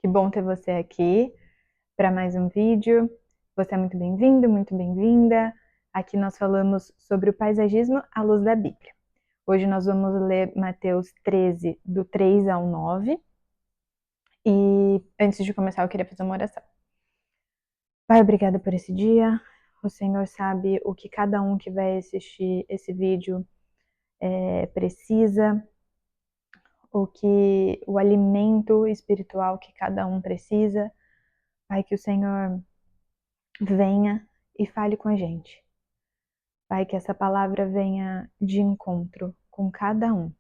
Que bom ter você aqui para mais um vídeo. Você é muito bem-vindo, muito bem-vinda. Aqui nós falamos sobre o paisagismo à luz da Bíblia. Hoje nós vamos ler Mateus 13, do 3 ao 9. E antes de começar, eu queria fazer uma oração. Pai, obrigada por esse dia. O Senhor sabe o que cada um que vai assistir esse vídeo precisa, o alimento espiritual que cada um precisa. Pai, que o Senhor venha e fale com a gente. Pai, que essa palavra venha de encontro com cada um.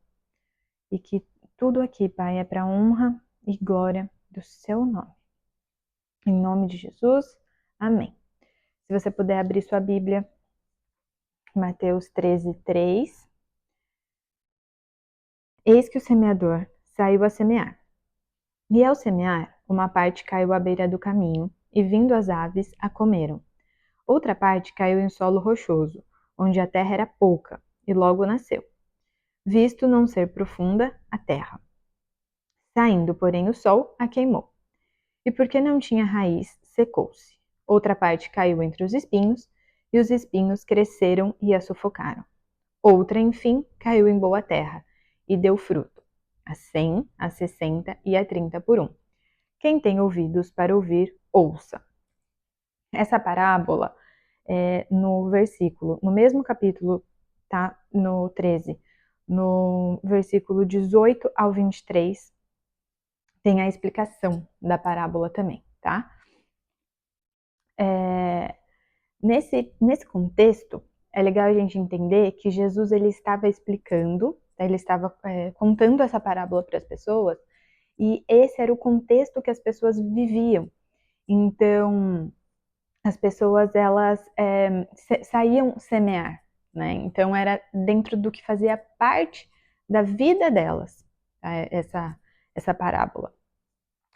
E que tudo aqui, Pai, é para honra e glória do seu nome. Em nome de Jesus, amém. Se você puder abrir sua Bíblia, Mateus 13, 3. Eis que o semeador saiu a semear. E ao semear, uma parte caiu à beira do caminho, e vindo as aves, a comeram. Outra parte caiu em solo rochoso, onde a terra era pouca, e logo nasceu, visto não ser profunda a terra. Saindo, porém, o sol a queimou. E porque não tinha raiz, secou-se. Outra parte caiu entre os espinhos, e os espinhos cresceram e a sufocaram. Outra, enfim, caiu em boa terra, e deu fruto, a 100, a 60 e a 30 por um. Quem tem ouvidos para ouvir, ouça. Essa parábola, no mesmo capítulo, tá? No 13, no versículo 18 ao 23, tem a explicação da parábola também, tá? Nesse contexto, é legal a gente entender que Jesus ele estava explicando, ele estava contando essa parábola para as pessoas, e esse era o contexto que as pessoas viviam. Então, as pessoas elas saíam semear, né? Então era dentro do que fazia parte da vida delas, tá? essa parábola,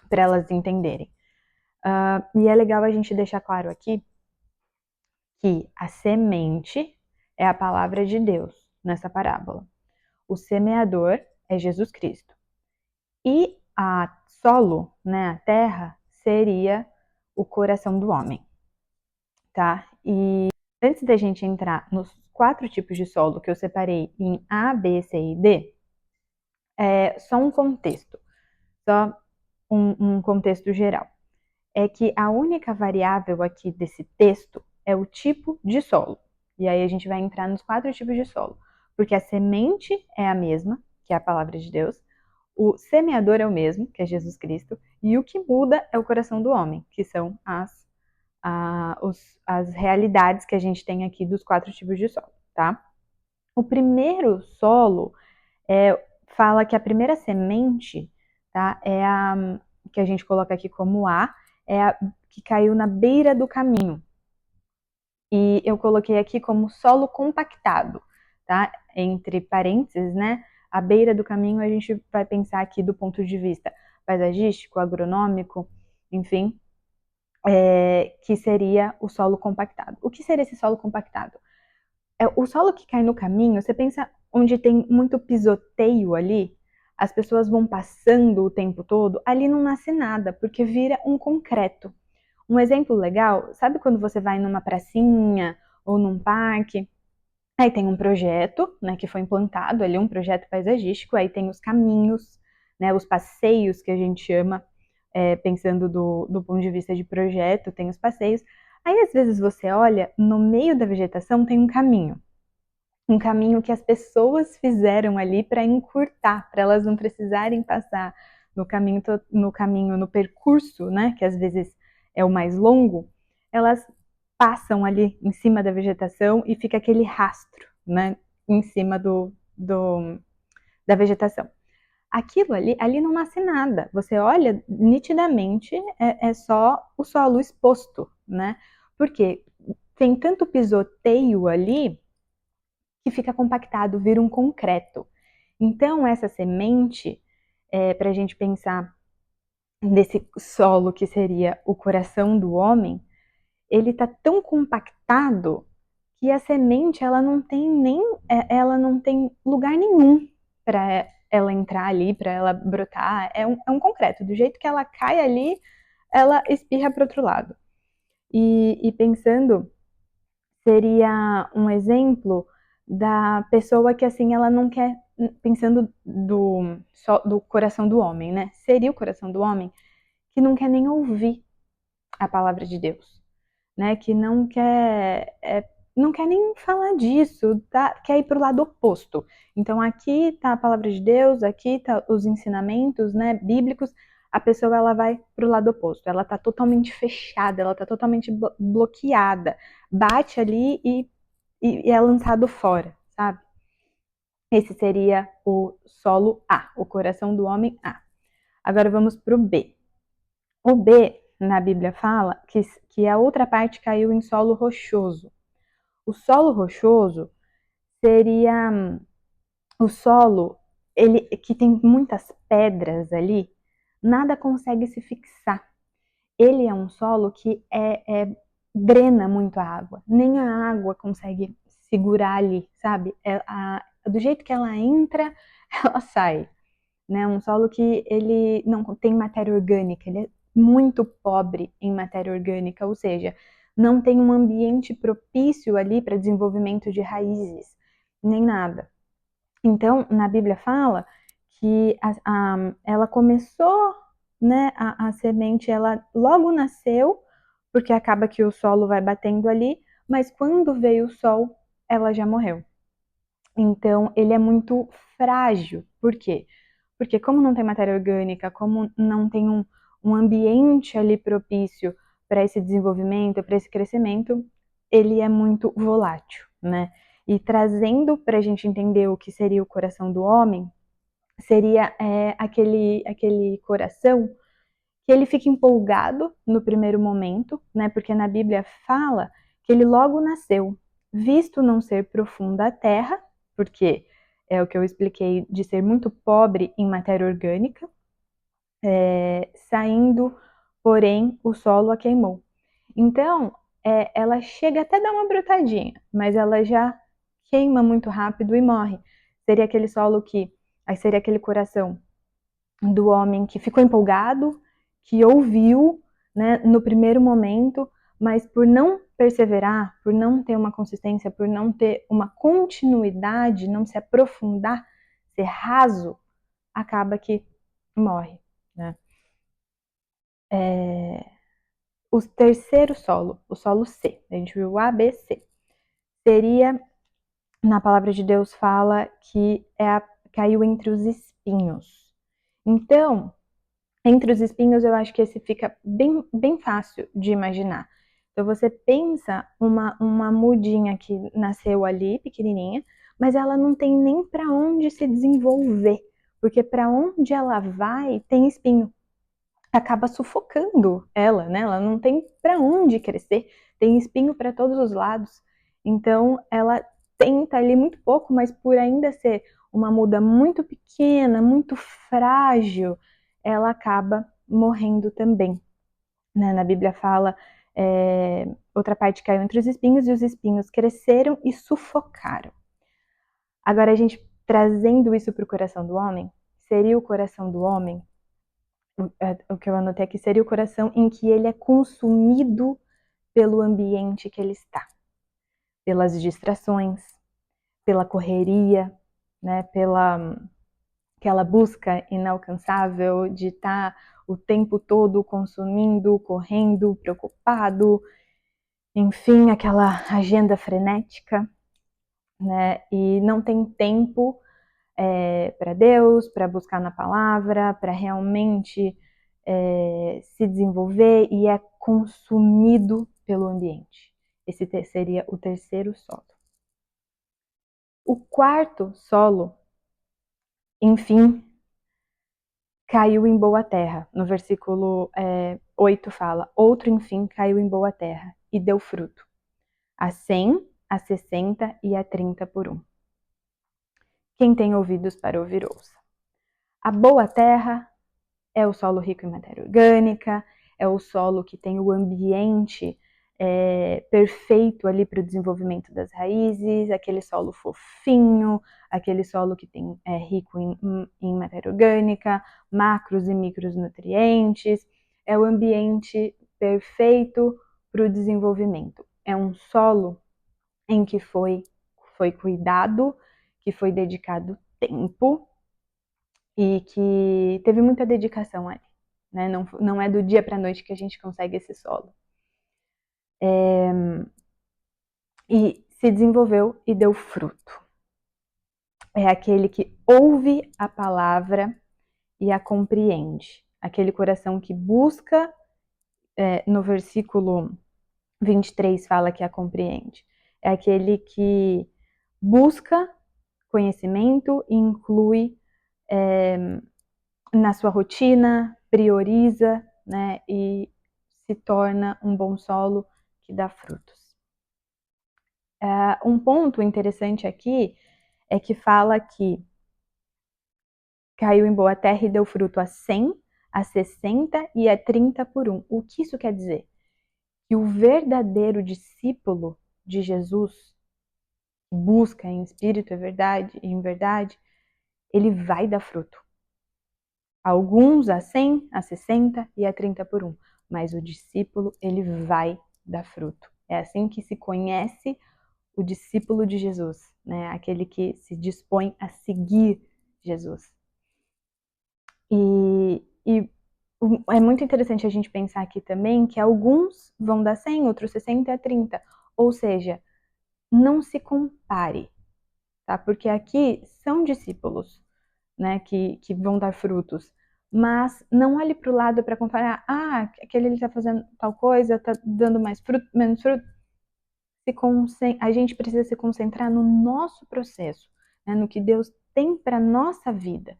para elas entenderem. E é legal a gente deixar claro aqui que a semente é a palavra de Deus nessa parábola. O semeador é Jesus Cristo. E a solo, né, a terra, seria o coração do homem, tá? E antes da gente entrar nos 4 tipos de solo que eu separei em A, B, C e D, só um contexto, só um contexto geral. É que a única variável aqui desse texto é o tipo de solo. E aí a gente vai entrar nos 4 tipos de solo. Porque a semente é a mesma, que é a palavra de Deus, o semeador é o mesmo, que é Jesus Cristo, e o que muda é o coração do homem, que são as realidades que a gente tem aqui dos 4 tipos de solo, tá? O primeiro solo fala que a primeira semente, tá, é a que a gente coloca aqui como A, é a que caiu na beira do caminho. E eu coloquei aqui como solo compactado, tá? Entre parênteses, né? A beira do caminho a gente vai pensar aqui do ponto de vista paisagístico, agronômico, enfim, que seria o solo compactado. O que seria esse solo compactado? O solo que cai no caminho, você pensa onde tem muito pisoteio ali, as pessoas vão passando o tempo todo, ali não nasce nada, porque vira um concreto. Um exemplo legal, sabe quando você vai numa pracinha ou num parque, aí tem um projeto, né, que foi implantado ali, um projeto paisagístico, aí tem os caminhos, né, os passeios que a gente chama, pensando do ponto de vista de projeto, tem os passeios. Aí às vezes você olha, no meio da vegetação tem um caminho que as pessoas fizeram ali para encurtar, para elas não precisarem passar no percurso, né, que às vezes é o mais longo, elas passam ali em cima da vegetação e fica aquele rastro, né, em cima da vegetação. Aquilo ali não nasce nada. Você olha, nitidamente é só o solo exposto, né? Porque tem tanto pisoteio ali que fica compactado, vira um concreto. Então, essa semente, para a gente pensar desse solo que seria o coração do homem, ele está tão compactado que a semente ela não tem lugar nenhum ela entrar ali, para ela brotar, é um concreto. Do jeito que ela cai ali, ela espirra para outro lado. E pensando, seria um exemplo da pessoa que, assim, ela não quer, pensando do coração do homem, né? Seria o coração do homem que não quer nem ouvir a palavra de Deus, né? Que não quer nem falar disso, tá? Quer ir para o lado oposto. Então aqui tá a palavra de Deus, aqui tá os ensinamentos, né, bíblicos. A pessoa ela vai para o lado oposto. Ela tá totalmente fechada, ela tá totalmente bloqueada. Bate ali e é lançado fora, sabe? Esse seria o solo A, o coração do homem A. Agora vamos para o B. O B, na Bíblia fala que a outra parte caiu em solo rochoso. O solo rochoso seria o solo ele, que tem muitas pedras ali, nada consegue se fixar. Ele é um solo que drena muito a água. Nem a água consegue segurar ali, sabe? Do jeito que ela entra, ela sai. Né? Um solo que ele não tem matéria orgânica, ele é muito pobre em matéria orgânica, ou seja, não tem um ambiente propício ali para desenvolvimento de raízes, nem nada. Então, na Bíblia fala que ela começou, né, a semente, ela logo nasceu, porque acaba que o solo vai batendo ali, mas quando veio o sol, ela já morreu. Então, ele é muito frágil. Por quê? Porque como não tem matéria orgânica, como não tem um ambiente ali propício para esse desenvolvimento, para esse crescimento, ele é muito volátil, né? E trazendo para a gente entender o que seria o coração do homem, seria aquele coração que ele fica empolgado no primeiro momento, né? Porque na Bíblia fala que ele logo nasceu, visto não ser profunda a terra, porque é o que eu expliquei de ser muito pobre em matéria orgânica, saindo, porém, o solo a queimou. Então, ela chega até a dar uma brotadinha, mas ela já queima muito rápido e morre. Seria aquele solo aí seria aquele coração do homem que ficou empolgado, que ouviu, né, no primeiro momento, mas por não perseverar, por não ter uma consistência, por não ter uma continuidade, não se aprofundar, ser raso, acaba que morre, né? O terceiro solo, o solo C, a gente viu A, B, C, seria, na palavra de Deus fala que caiu entre os espinhos. Então, entre os espinhos, eu acho que esse fica bem, bem fácil de imaginar. Então, você pensa uma mudinha que nasceu ali, pequenininha, mas ela não tem nem para onde se desenvolver, porque para onde ela vai tem espinho. Acaba sufocando ela, né? Ela não tem para onde crescer, tem espinho para todos os lados. Então, ela tenta ali muito pouco, mas por ainda ser uma muda muito pequena, muito frágil, ela acaba morrendo também. Né? Na Bíblia fala, outra parte caiu entre os espinhos e os espinhos cresceram e sufocaram. Agora, a gente trazendo isso para o coração do homem, seria o coração do homem, o que eu anotei aqui, seria o coração em que ele é consumido pelo ambiente que ele está, pelas distrações, pela correria, né, pela aquela busca inalcançável de estar o tempo todo consumindo, correndo, preocupado, enfim, aquela agenda frenética, né? E não tem tempo para Deus, para buscar na palavra, para realmente se desenvolver e é consumido pelo ambiente. Esse seria o terceiro solo. O quarto solo, enfim, caiu em boa terra. No versículo 8 fala, outro enfim caiu em boa terra e deu fruto, a 100, a 60 e a 30 por um. Quem tem ouvidos para ouvir, ouça. A boa terra é o solo rico em matéria orgânica, é o solo que tem o ambiente perfeito ali para o desenvolvimento das raízes, aquele solo fofinho, aquele solo que é rico em matéria orgânica, macros e micronutrientes. É o ambiente perfeito para o desenvolvimento. É um solo em que foi cuidado, que foi dedicado tempo e que teve muita dedicação ali. Né? Não é do dia para a noite que a gente consegue esse solo. E se desenvolveu e deu fruto. É aquele que ouve a palavra e a compreende. Aquele coração que busca, no versículo 23 fala que a compreende. É aquele que busca conhecimento e inclui na sua rotina, prioriza, né, e se torna um bom solo que dá frutos. Um ponto interessante aqui é que fala que caiu em boa terra e deu fruto a 100, a 60 e a 30 por um. O que isso quer dizer? Que o verdadeiro discípulo de Jesus, que busca em espírito em verdade, ele vai dar fruto. Alguns a 100, a 60 e a 30 por um. Mas o discípulo, ele vai dar fruto. É assim que se conhece o discípulo de Jesus, né? Aquele que se dispõe a seguir Jesus. E é muito interessante a gente pensar aqui também que alguns vão dar 100, outros 60 e a 30. Ou seja, não se compare, tá? Porque aqui são discípulos, né, que vão dar frutos. Mas não olhe para o lado para comparar, aquele ele está fazendo tal coisa, está dando mais fruto, menos fruto. A gente precisa se concentrar no nosso processo, né, no que Deus tem para nossa vida.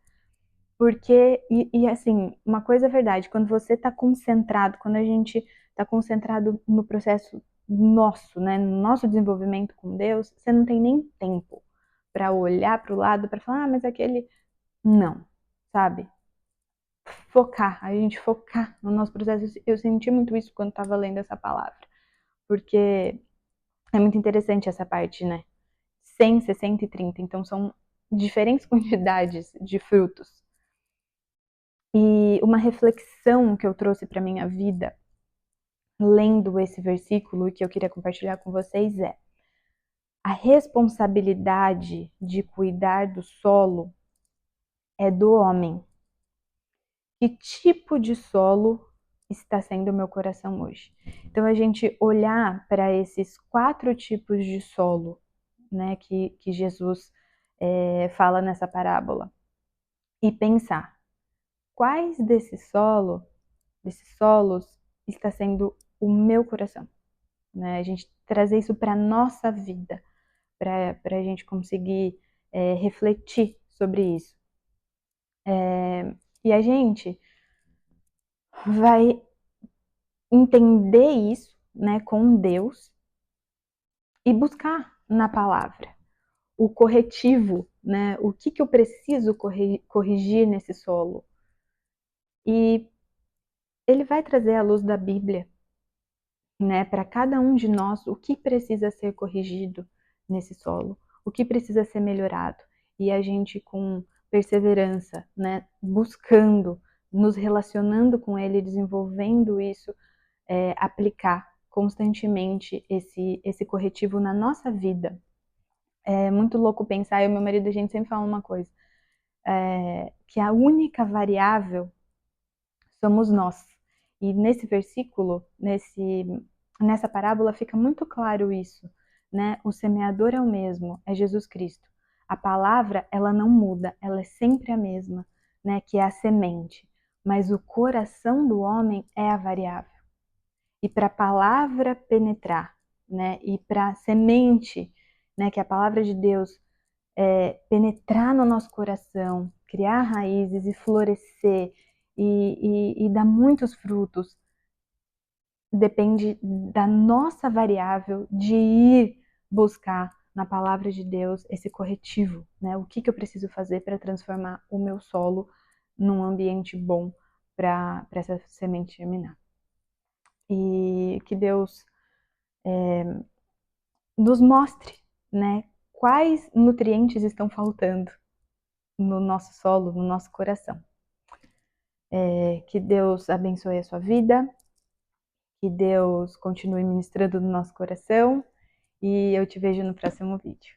Porque, assim, uma coisa é verdade, quando você está concentrado, quando a gente está concentrado no processo nosso, né, no nosso desenvolvimento com Deus, você não tem nem tempo para olhar para o lado para falar, mas aquele. Não, sabe? A gente focar no nosso processo. Eu senti muito isso quando estava lendo essa palavra, porque é muito interessante essa parte, né? 100, 60 e 30, então são diferentes quantidades de frutos. E uma reflexão que eu trouxe para minha vida, lendo esse versículo, e que eu queria compartilhar com vocês é: a responsabilidade de cuidar do solo é do homem. Que tipo de solo está sendo o meu coração hoje? Então, a gente olhar para esses 4 tipos de solo, né, que Jesus fala nessa parábola, e pensar quais desses solos está sendo o meu coração, né? A gente trazer isso para nossa vida, para a gente conseguir refletir sobre isso. E a gente vai entender isso, né, com Deus e buscar na palavra o corretivo, né? O que eu preciso corrigir nesse solo? E ele vai trazer à luz da Bíblia, né, para cada um de nós o que precisa ser corrigido nesse solo, o que precisa ser melhorado. E a gente com perseverança, né, buscando, nos relacionando com ele, desenvolvendo isso, aplicar constantemente esse corretivo na nossa vida. É muito louco pensar, eu e meu marido, a gente sempre fala uma coisa, que a única variável somos nós. E nesse versículo, nessa parábola, fica muito claro isso, né? O semeador é o mesmo, é Jesus Cristo. A palavra, ela não muda, ela é sempre a mesma, né? Que é a semente. Mas o coração do homem é a variável. E para a palavra penetrar, né? E para a semente, né? Que é a palavra de Deus penetrar no nosso coração, criar raízes e florescer e dar muitos frutos, depende da nossa variável de ir buscar na palavra de Deus esse corretivo, né? O que eu preciso fazer para transformar o meu solo num ambiente bom para essa semente germinar. E que Deus nos mostre, né, quais nutrientes estão faltando no nosso solo, no nosso coração. Que Deus abençoe a sua vida, que Deus continue ministrando no nosso coração e eu te vejo no próximo vídeo.